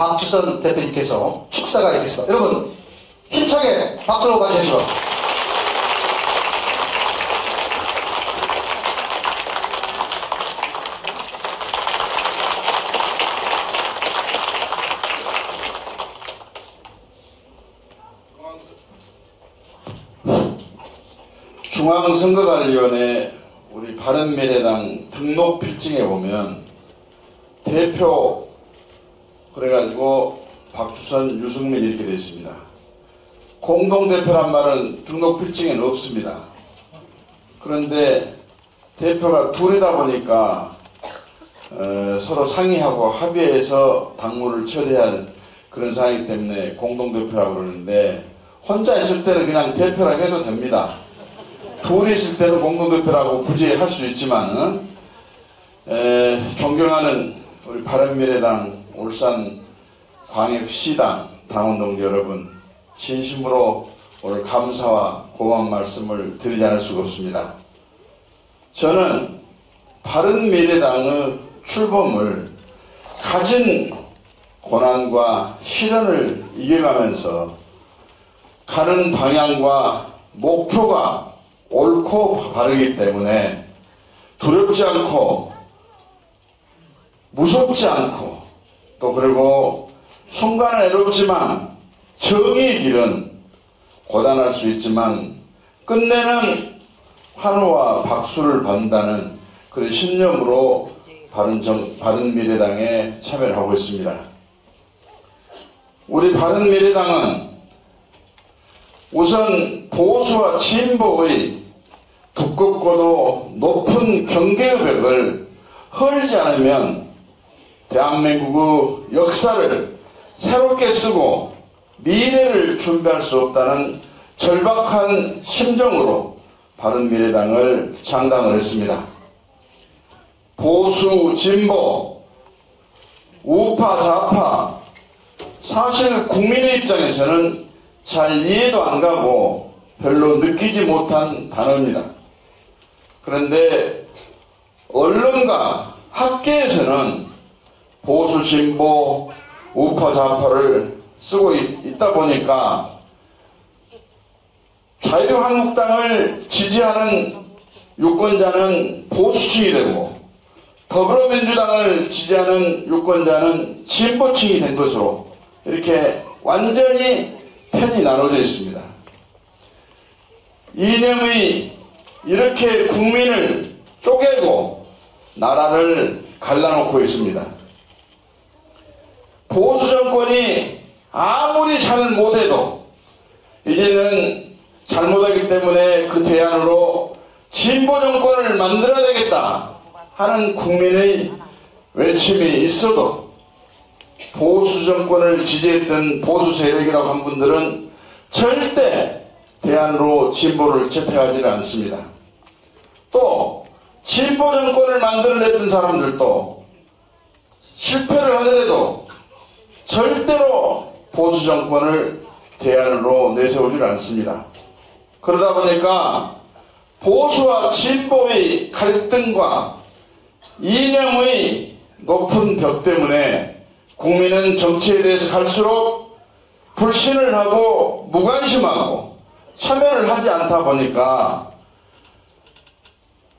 박주선 대표님께서 축사가 있겠습니다. 여러분 힘차게 박수로 맞이해주시죠. 중앙선거관리위원회 우리 바른미래당 등록 필증에 보면 대표 그래가지고 박주선, 유승민 이렇게 되어 있습니다. 공동대표란 말은 등록 필증에는 없습니다. 그런데 대표가 둘이다 보니까 서로 상의하고 합의해서 당무를 처리할 그런 상황이기 때문에 공동대표라고 그러는데 혼자 있을 때는 그냥 대표라고 해도 됩니다. 둘이 있을 때는 공동대표라고 굳이 할 수 있지만 존경하는 우리 바른미래당 울산광역시당 당원동지 여러분 진심으로 오늘 감사와 고마운 말씀을 드리지 않을 수가 없습니다. 저는 바른미래당의 출범을 가진 고난과 시련을 이겨가면서 가는 방향과 목표가 옳고 바르기 때문에 두렵지 않고 무섭지 않고 또 그리고 순간은 애롭지만 정의의 길은 고단할 수 있지만 끝내는 환호와 박수를 받는다는 그런 신념으로 바른미래당에 참여를 하고 있습니다. 우리 바른미래당은 우선 보수와 진보의 두껍고도 높은 경계의 벽을 헐지 않으면 대한민국의 역사를 새롭게 쓰고 미래를 준비할 수 없다는 절박한 심정으로 바른미래당을 창당을 했습니다. 보수, 진보, 우파, 좌파 사실 국민의 입장에서는 잘 이해도 안 가고 별로 느끼지 못한 단어입니다. 그런데 언론과 학계에서는 보수, 진보, 우파, 좌파를 쓰고 있다 보니까 자유한국당을 지지하는 유권자는 보수층이 되고 더불어민주당을 지지하는 유권자는 진보층이 된 것으로 이렇게 완전히 편이 나눠져 있습니다. 이념이 이렇게 국민을 쪼개고 나라를 갈라놓고 있습니다. 보수 정권이 아무리 잘 못해도 이제는 잘못하기 때문에 그 대안으로 진보 정권을 만들어야 되겠다 하는 국민의 외침이 있어도 보수 정권을 지지했던 보수 세력이라고 한 분들은 절대 대안으로 진보를 채택하지는 않습니다. 또 진보 정권을 만들어냈던 사람들도 실패를 하더라도 절대로 보수 정권을 대안으로 내세우지는 않습니다. 그러다 보니까 보수와 진보의 갈등과 이념의 높은 벽 때문에 국민은 정치에 대해서 갈수록 불신을 하고 무관심하고 참여를 하지 않다 보니까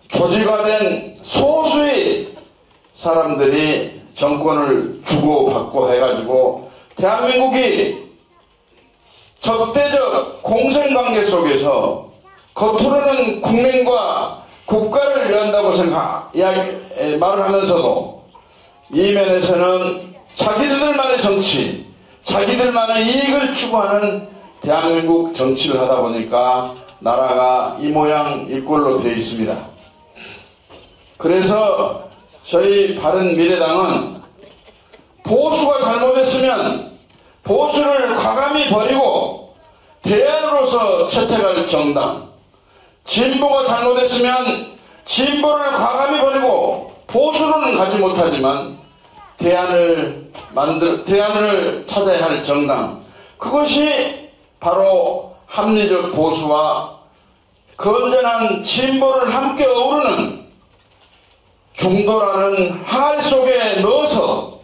조직화된 소수의 사람들이 정권을 주고받고 해가지고 대한민국이 적대적 공생관계 속에서 겉으로는 국민과 국가를 위한다고 말을 하면서도 이면에서는 자기들만의 정치, 자기들만의 이익을 추구하는 대한민국 정치를 하다 보니까 나라가 이 모양 이 꼴로 되어 있습니다. 그래서 저희 바른미래당은 보수가 잘못했으면 보수를 과감히 버리고 대안으로서 채택할 정당, 진보가 잘못했으면 진보를 과감히 버리고 보수로는 가지 못하지만 대안을 찾아야 할 정당, 그것이 바로 합리적 보수와 건전한 진보를 함께 어우르는 중도라는 항아리 속에 넣어서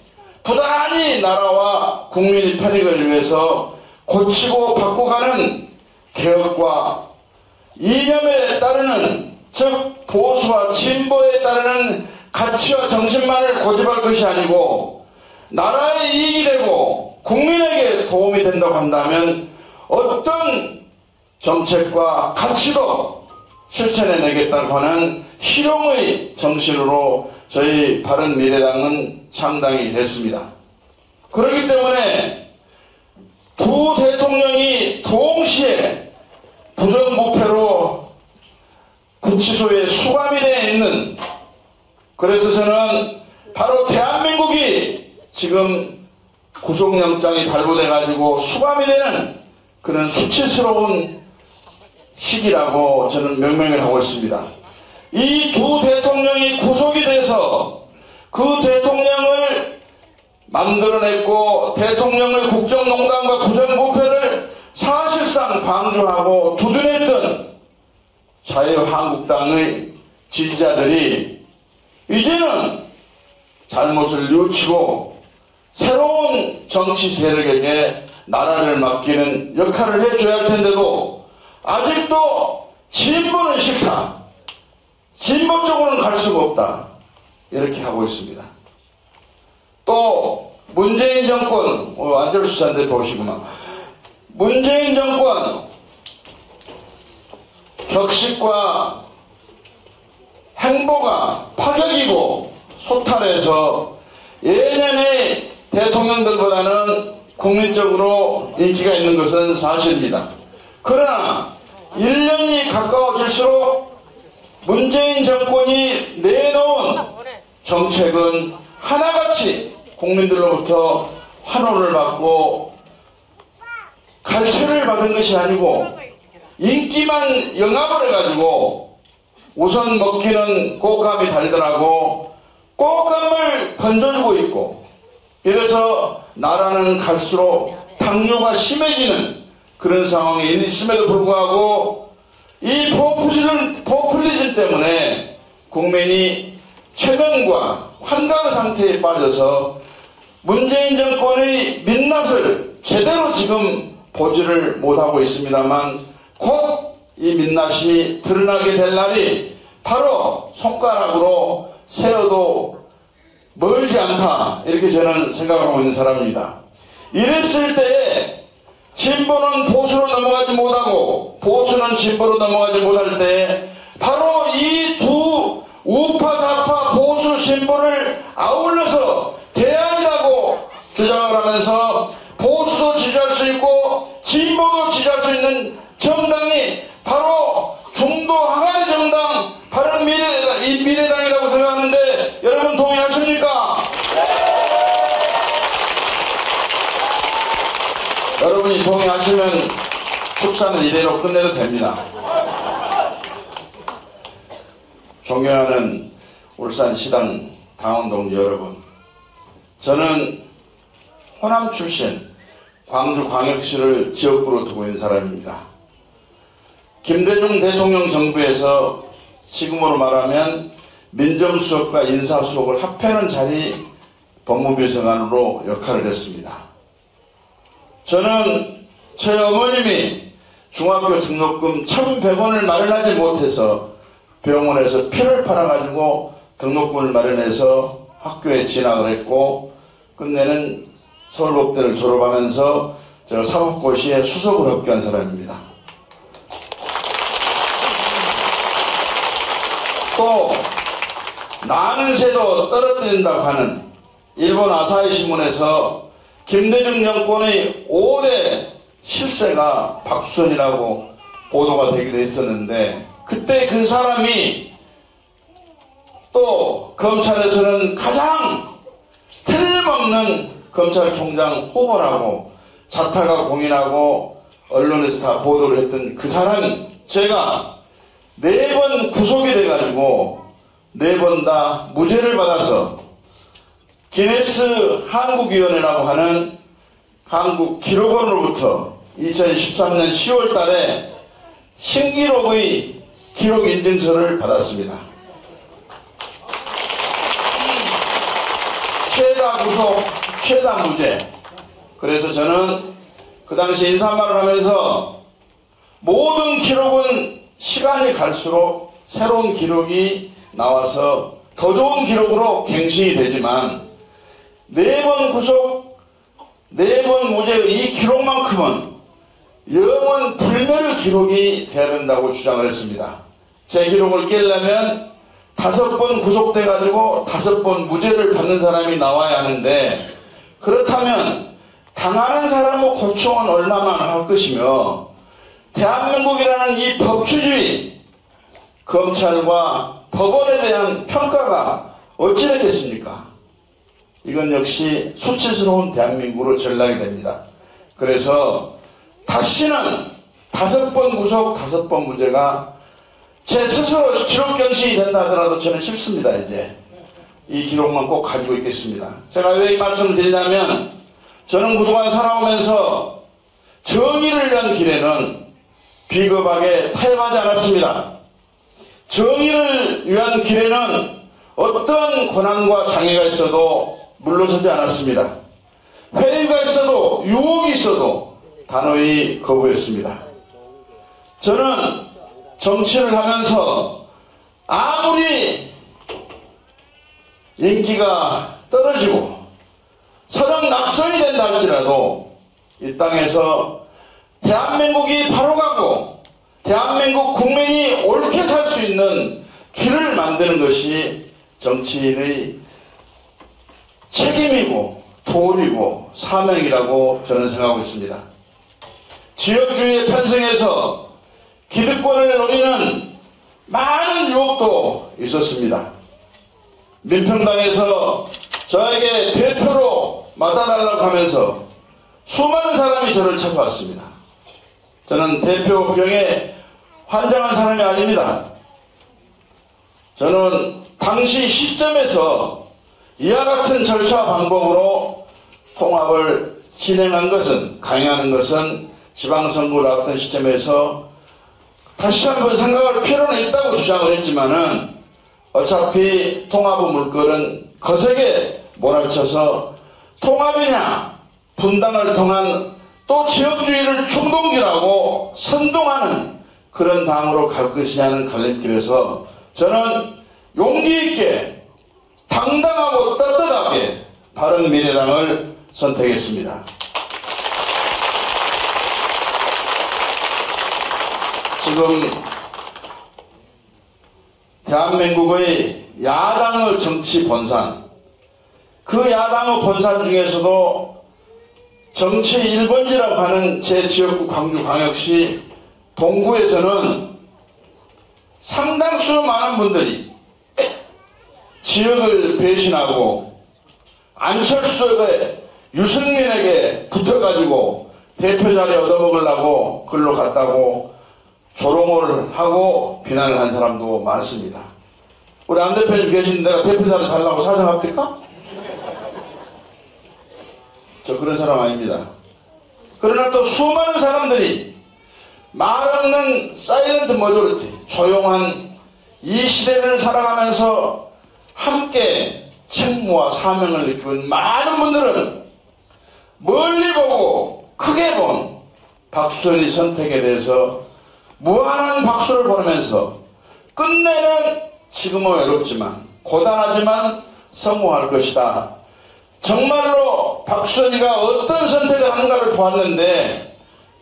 부단히 나라와 국민의 편익을 위해서 고치고 바꿔가는 개혁과 이념에 따르는, 즉 보수와 진보에 따르는 가치와 정신만을 고집할 것이 아니고 나라의 이익이 되고 국민에게 도움이 된다고 한다면 어떤 정책과 가치도 실천해내겠다고 하는 실용의 정신으로 저희 바른미래당은 창당이 됐습니다. 그렇기 때문에 두 대통령이 동시에 부정부패로 구치소에 수감이 되어 있는, 그래서 저는 바로 대한민국이 지금 구속영장이 발부돼 가지고 수감이 되는 그런 수치스러운 시기라고 저는 명명을 하고 있습니다. 이 두 대통령이 구속이 돼서 그 대통령을 만들어냈고 대통령의 국정농단과 부정부패를 사실상 방조하고 두둔했던 자유한국당의 지지자들이 이제는 잘못을 뉘우치고 새로운 정치 세력에게 나라를 맡기는 역할을 해줘야 할 텐데도 아직도 진보는 싫다, 진보 쪽으로는 갈 수가 없다, 이렇게 하고 있습니다. 또 문재인 정권, 안철수 씨한테 보시구만. 문재인 정권 격식과 행보가 파격이고 소탈해서 예년의 대통령들보다는 국민적으로 인기가 있는 것은 사실입니다. 그러나 1년이 가까워질수록 문재인 정권이 내놓은 정책은 하나같이 국민들로부터 환호를 받고 갈채를 받은 것이 아니고 인기만 영합을 해가지고 우선 먹기는 꽃감이 달더라고 꽃감을 던져주고 있고, 이래서 나라는 갈수록 당뇨가 심해지는 그런 상황에 있음에도 불구하고 이 포퓰리즘 때문에 국민이 최면과 환각 상태에 빠져서 문재인 정권의 민낯을 제대로 지금 보지를 못하고 있습니다만 곧 이 민낯이 드러나게 될 날이 바로 손가락으로 세어도 멀지 않다, 이렇게 저는 생각하고 있는 사람입니다. 이랬을 때에 진보는 보수로 넘어가지 못하고 보수는 진보로 넘어가지 못할 때 바로 이 두 우파 좌파 보수 진보를 아울러서 대안이라고 주장을 하면서 보수도 지지할 수 있고 진보도 지지할 수 있는 정당이 바로 중도 항아리 정당 바른미래당이라고 생각하는데 여러분 동의하십니까? 여러분이 동의하시면 축사는 이대로 끝내도 됩니다. 존경하는 울산시당 당원 동지 여러분, 저는 호남 출신 광주광역시를 지역구로 두고 있는 사람입니다. 김대중 대통령 정부에서 지금으로 말하면 민정수석과 인사수석을 합해놓은 자리 법무비서관으로 역할을 했습니다. 저는 저희 어머님이 중학교 등록금 1,100원을 마련하지 못해서 병원에서 피를 팔아가지고 등록금을 마련해서 학교에 진학을 했고 끝내는 서울법대를 졸업하면서 제가 사법고시에 수석을 합격한 사람입니다. 또 나는 새도 떨어뜨린다고 하는 일본 아사히 신문에서 김대중 정권의 5대 실세가 박수선이라고 보도가 되기도 했었는데, 그때 그 사람이 또 검찰에서는 가장 틀림없는 검찰총장 후보라고 자타가 공인하고 언론에서 다 보도를 했던 그 사람이 제가 4번 구속이 돼가지고 4번 다 무죄를 받아서 기네스 한국위원회라고 하는 한국 기록원으로부터 2013년 10월 달에 신기록의 기록 인증서를 받았습니다. 최다 구속, 최다 무죄. 그래서 저는 그 당시 인사말을 하면서 모든 기록은 시간이 갈수록 새로운 기록이 나와서 더 좋은 기록으로 갱신이 되지만 4번 구속, 4번 무죄의 이 기록만큼은 영원 불멸의 기록이 돼야 된다고 주장을 했습니다. 제 기록을 깨려면 5번 구속돼가지고 5번 무죄를 받는 사람이 나와야 하는데, 그렇다면 당하는 사람의 고충은 얼마나 할 것이며 대한민국이라는 이 법치주의, 검찰과 법원에 대한 평가가 어찌 됐겠습니까? 이건 역시 수치스러운 대한민국으로 전락이 됩니다. 그래서 다시는 5번 구속, 5번 무죄가 제 스스로 기록 경신이 된다 하더라도 저는 싫습니다. 이제 이 기록만 꼭 가지고 있겠습니다. 제가 왜 이 말씀을 드리냐면, 저는 그동안 살아오면서 정의를 위한 길에는 비겁하게 타협하지 않았습니다. 정의를 위한 길에는 어떤 고난과 장애가 있어도 물러서지 않았습니다. 회의가 있어도, 유혹이 있어도 단호히 거부했습니다. 저는 정치를 하면서 아무리 인기가 떨어지고 설왕낙선이 된다 할지라도 이 땅에서 대한민국이 바로 가고 대한민국 국민이 옳게 살 수 있는 길을 만드는 것이 정치인의 책임이고 도리고 사명이라고 저는 생각하고 있습니다. 지역주의에 편승해서 기득권을 노리는 많은 유혹도 있었습니다. 민평당에서 저에게 대표로 맡아달라고 하면서 수많은 사람이 저를 찾아왔습니다. 저는 대표병에 환장한 사람이 아닙니다. 저는 당시 시점에서 이와 같은 절차 방법으로 통합을 진행한 것은, 강행하는 것은 지방선거를 앞둔 시점에서 다시 한번 생각할 필요는 있다고 주장을 했지만은, 어차피 통합의 물결은 거세게 몰아쳐서 통합이냐 분당을 통한 또 지역주의를 충동질하고 선동하는 그런 당으로 갈 것이냐는 갈림길에서 저는 용기 있게 당당하고 떳떳하게 바른미래당을 선택했습니다. 지금 대한민국의 야당의 정치 본산, 그 야당의 본산 중에서도 정치 1번지라고 하는 제 지역구 광주광역시 동구에서는 상당수 많은 분들이 지역을 배신하고 안철수의 유승민에게 붙어가지고 대표 자리 얻어먹으려고 글로 갔다고 조롱을 하고 비난을 한 사람도 많습니다. 우리 안 대표님 계신데 내가 대표 자리 달라고 사정합니까? 저 그런 사람 아닙니다. 그러나 또 수많은 사람들이 말 없는 사이런트 머저리티, 조용한 이 시대를 살아가면서 함께 책무와 사명을 느끼는 많은 분들은 멀리 보고 크게 본 박수현의 선택에 대해서 무한한 박수를 보내면서 끝내는 지금은 외롭지만 고단하지만 성공할 것이다. 정말로 박수현이가 어떤 선택을 하는가를 보았는데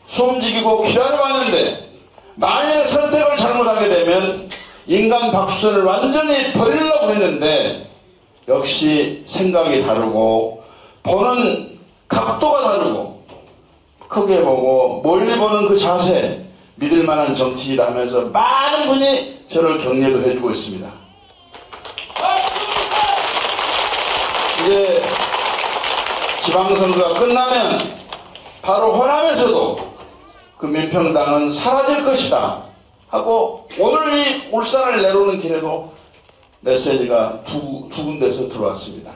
숨지기고 기다려봤는데 만약 선택을 잘못하게 되면 인간 박수현을 완전히 버리려고 했는데 역시 생각이 다르고 보는 각도가 다르고 크게 보고 멀리 보는 그 자세, 믿을만한 정치이다 하면서 많은 분이 저를 격려도 해주고 있습니다. 이제 지방선거가 끝나면 바로 호남에서도 그 민평당은 사라질 것이다 하고 오늘 이 울산을 내려오는 길에도 메시지가 두 군데서 들어왔습니다.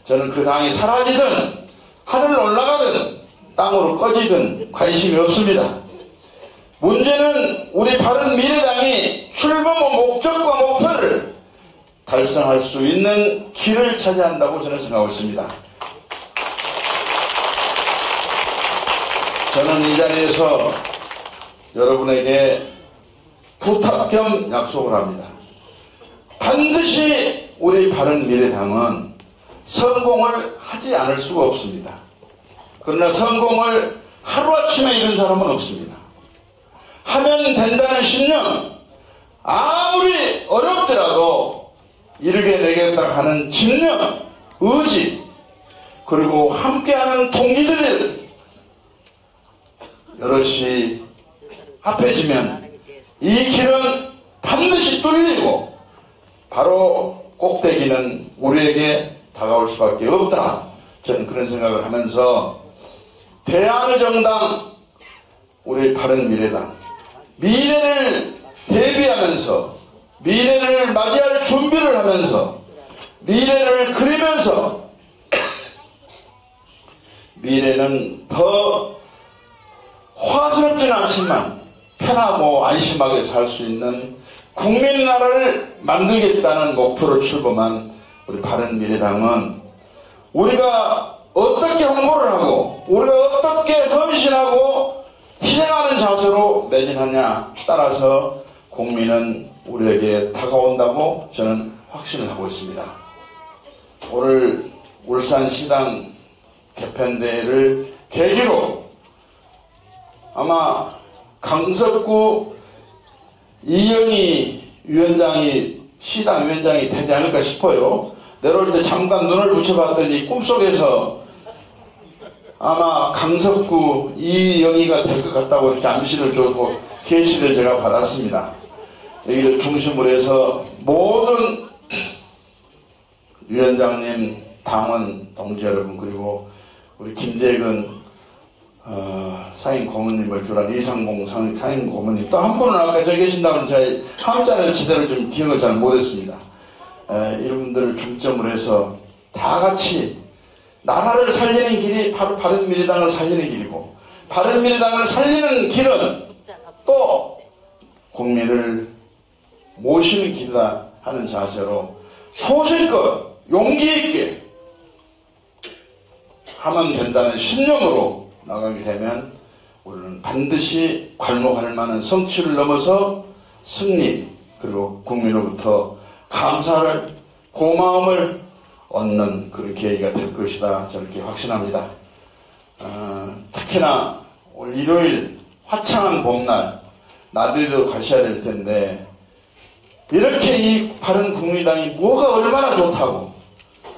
저는 그 당이 사라지든 하늘 올라가든 땅으로 꺼지든 관심이 없습니다. 문제는 우리 바른미래당이 출범의 목적과 목표를 달성할 수 있는 길을 차지한다고 저는 생각하고 있습니다. 저는 이 자리에서 여러분에게 부탁 겸 약속을 합니다. 반드시 우리 바른미래당은 성공을 하지 않을 수가 없습니다. 그러나 성공을 하루아침에 이룬 사람은 없습니다. 하면 된다는 신념, 아무리 어렵더라도 이르게 되겠다 하는 집념, 의지, 그리고 함께하는 동기들을 여럿이 합해지면 이 길은 반드시 뚫리고 바로 꼭대기는 우리에게 다가올 수밖에 없다. 저는 그런 생각을 하면서 대한의 정당, 우리 바른미래당, 미래를 대비하면서 미래를 맞이할 준비를 하면서 미래를 그리면서 미래는 더 화스럽지는 않지만 편하고 안심하게 살 수 있는 국민나라를 만들겠다는 목표로 출범한 우리 바른미래당은 우리가 어떻게 홍보를 하고 우리가 어떻게 헌신하고 희생하는 자세로 매진하냐 따라서 국민은 우리에게 다가온다고 저는 확신을 하고 있습니다. 오늘 울산시당 개편대회를 계기로 아마 강석구 이영희 위원장이 시당 위원장이 되지 않을까 싶어요. 내려올 때 잠깐 눈을 붙여봤더니 꿈속에서 아마 강석구 이영희가 될 것 같다고 이렇게 암시를 주고 계시를 제가 받았습니다. 여기를 중심으로 해서 모든 위원장님, 당원 동지 여러분, 그리고 우리 김재근 상임 고문님을 비롯한 이상공 상임 고문님, 또 한 분은 아까 저기 계신다면 제가 한자를 제대로 좀 기억을 잘 못했습니다. 이런 분들을 중점으로 해서 다 같이 나라를 살리는 길이 바로 바른미래당을 살리는 길이고, 바른미래당을 살리는 길은 또 국민을 모시는 길이다 하는 자세로 소신껏 용기 있게 하면 된다는 신념으로 나가게 되면 우리는 반드시 괄목할 만한 성취를 넘어서 승리, 그리고 국민으로부터 감사를, 고마움을 얻는 그런 계기가 될 것이다, 저렇게 확신합니다. 특히나 오늘 일요일 화창한 봄날 나들이도 가셔야 될 텐데 이렇게 이 바른 국민당이 뭐가 얼마나 좋다고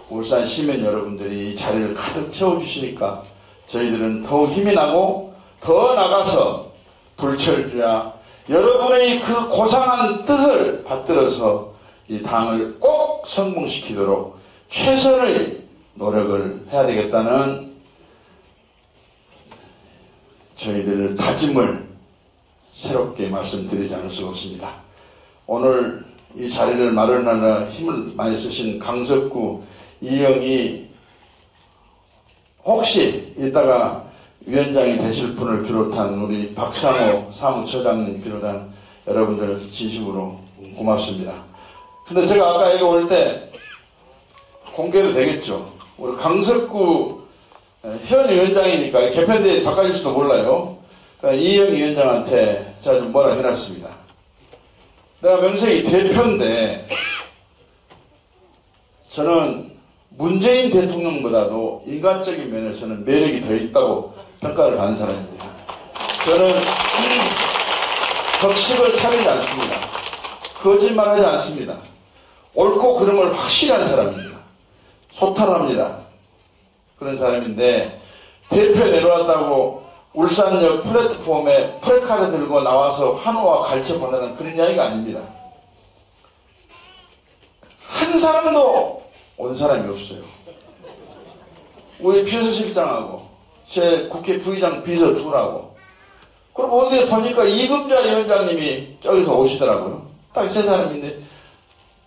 울산 시민 여러분들이 이 자리를 가득 채워주시니까 저희들은 더욱 힘이 나고 더 나가서 불철주야 여러분의 그 고상한 뜻을 받들어서 이 당을 꼭 성공시키도록 최선의 노력을 해야 되겠다는 저희들 다짐을 새롭게 말씀드리지 않을 수가 없습니다. 오늘 이 자리를 마련하느라 힘을 많이 쓰신 강석구, 이영희, 혹시 이따가 위원장이 되실 분을 비롯한 우리 박상호 사무처장님 비롯한 여러분들 진심으로 고맙습니다. 근데 제가 아까 여기 올 때 공개도 되겠죠. 우리 강석구 현 위원장이니까 개편대회 바꿔질지도 몰라요. 그러니까 이영희 위원장한테 제가 좀 뭐라 해놨습니다. 내가 명색이 대표인데 저는 문재인 대통령보다도 인간적인 면에서는 매력이 더 있다고 평가를 받는 사람입니다. 저는 격식을 차리지 않습니다. 거짓말하지 않습니다. 옳고 그름을 확실히 하는 사람입니다. 소탈합니다. 그런 사람인데 대표 내려왔다고 울산역 플랫폼에 프레카드 들고 나와서 환호와 갈채 보내는 그런 이야기가 아닙니다. 한 사람도 온 사람이 없어요. 우리 비서실장하고 제 국회 부의장 비서 둘하고, 그리고 어디에 보니까 이금자 위원장님이 저기서 오시더라고요. 딱 세 사람인데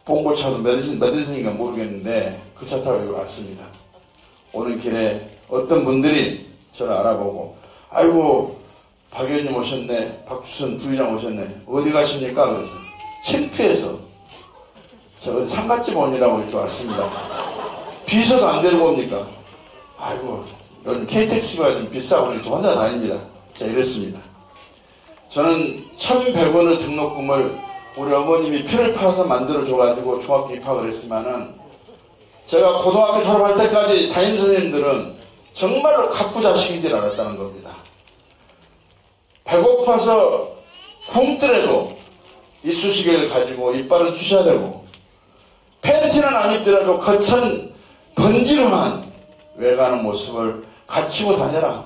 봉고차도 몇 인승인가 모르겠는데 그 차 타고 여기 왔습니다. 오는 길에 어떤 분들이 저를 알아보고, 아이고 박 의원님 오셨네, 박주선 부의장 오셨네, 어디 가십니까? 그래서 창피해서 저 어디 상갓집 온이라고 이렇게 왔습니다. 비서도 안 데리고 옵니까? 아이고 요즘 KTX가 좀 비싸고 이렇게 혼자 다닙니다. 자, 이랬습니다. 저는 1,100원의 등록금을 우리 어머님이 피를 파서 만들어줘가지고 중학교 입학을 했지만은 제가 고등학교 졸업할 때까지 담임선생님들은 정말로 갑부자식인 줄 알았다는 겁니다. 배고파서 굶더라도 이쑤시개를 가지고 이빨을 주셔야 되고 팬티는 안 입더라도 거친 번지름한 외가는 모습을 갖추고 다녀라.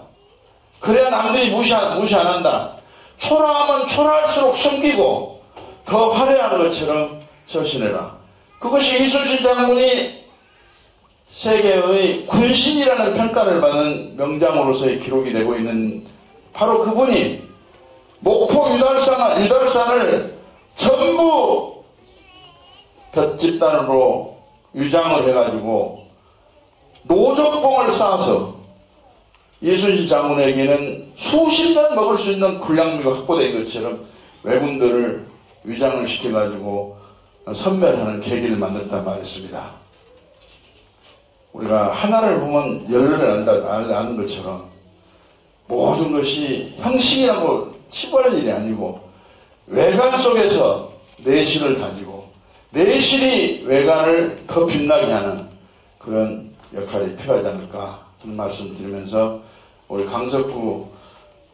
그래야 남들이 무시 안 한다. 초라하면 초라할수록 숨기고 더 화려한 것처럼 처신해라. 그것이 이순신 장군이 세계의 군신이라는 평가를 받은 명장으로서의 기록이 되고 있는 바로 그분이 목포 유달산을 전부 볏집단으로 유장을 해가지고 노적봉을 쌓아서 이순신 장군에게는 수십 년 먹을 수 있는 군량미가 확보된 것처럼 왜군들을 위장을 시켜가지고 선멸하는 계기를 만들었단 말했습니다. 우리가 하나를 보면 열을 아는 것처럼 모든 것이 형식이라고 치부할 일이 아니고 외관 속에서 내실을 다지고 내실이 외관을 더 빛나게 하는 그런 역할이 필요하지 않을까 하는 말씀 드리면서 우리 강석구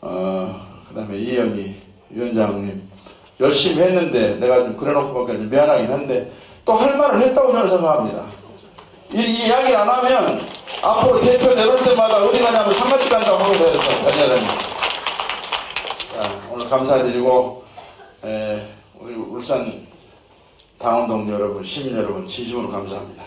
그 다음에 이영희 위원장님 열심히 했는데 내가 좀 그래놓고 보니까 좀 미안하긴 한데 또 할 말을 했다고 저는 생각합니다. 이 이야기를 안 하면 앞으로 대표 내려올 때마다 어디 가냐면 상가집 간다고 하고 다녀야 됩니다. 자, 오늘 감사드리고 우리 울산 당원동 여러분, 시민 여러분 진심으로 감사합니다.